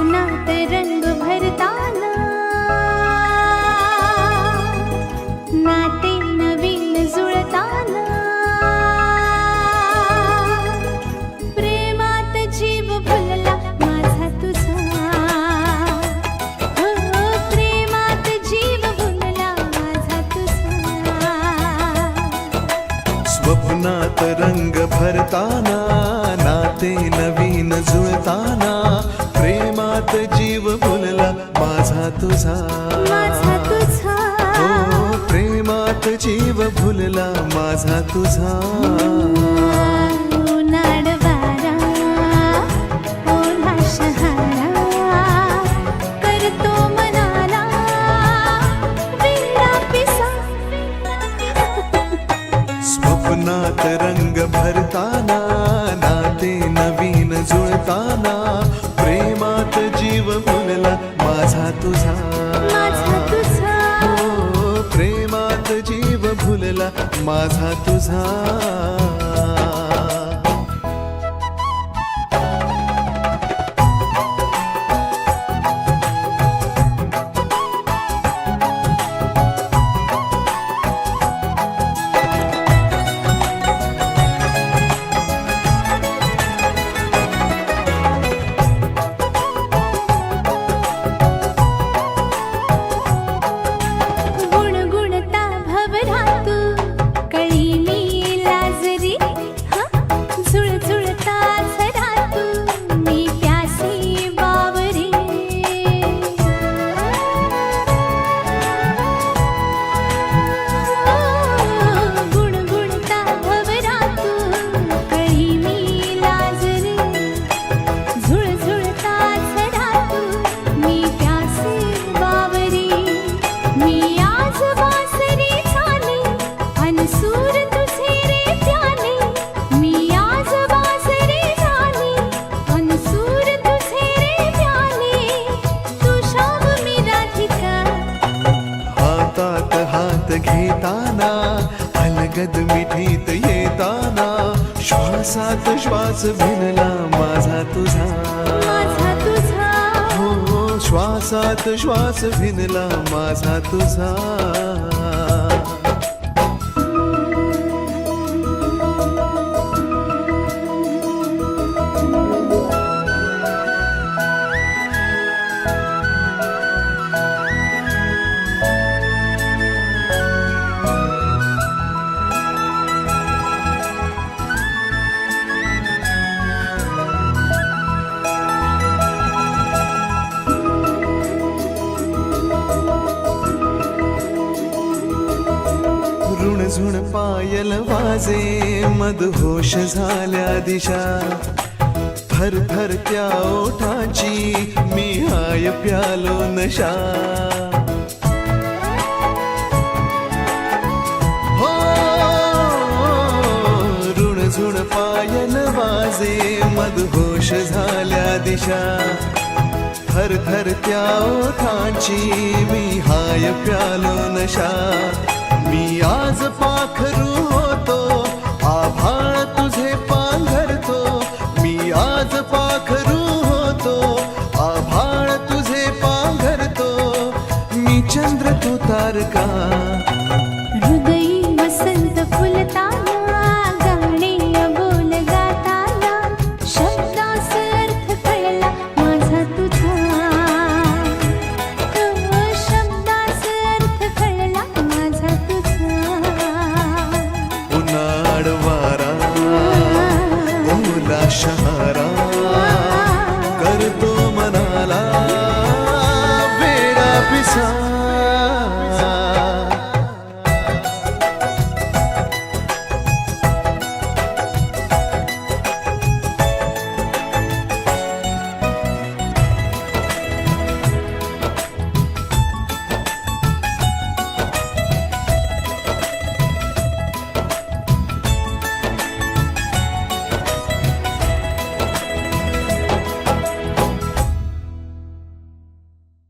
स्वप्नात रंग भरताना नाते नवीन जुळताना प्रेमात जीव भुलला माझा तुझा हो प्रेमात जीव भुलला माझा तुझा स्वप्नात रंग भरताना नाते नवीन जुळताना प्रेमात जीव भुलला माझा तुझा माझा तुझा हो प्रेमात जीव भुलला माझा तुझा उन्हाळ वारा ओला शहारा करतो मनाला विणा पिसा स्वप्नात रंग भरताना नाते नवीन जुळताना प्रेमात जीव भुलला माझा तुझा माझा तुझा हो प्रेमात जीव भुलला माझा तुझा गुणगुणता भवरातू कळी मी लाजरी झुळझुळता झरातू मी प्यासी बावरी गुणगुणता भवरातू कळी मी लाजरी झुळझुळता झरातू मी प्यासी बावरी मी आज बासरी झाली अनसूर तुझे रे प्याले मी आज बासरी झाली अनसूर तुझे रे प्याले तू शाम मी राधिका हातात हात घेताना अलगद मिठीत येताना श्वासात श्वास भिनला माझा तुझा माझा तुझा हो श्वासात श्वास भिनला माझा तुझा ऋणझुण पायल वाजे मदहोश झाल्या दिशा थरथरत्या ओठाची मी हाय प्यालो नशा हो ऋणझुण पायल वाजे मदहोश झाल्या दिशा थरथरत्या ओठाची मी हाय प्यालो नशा मी आज पाखरू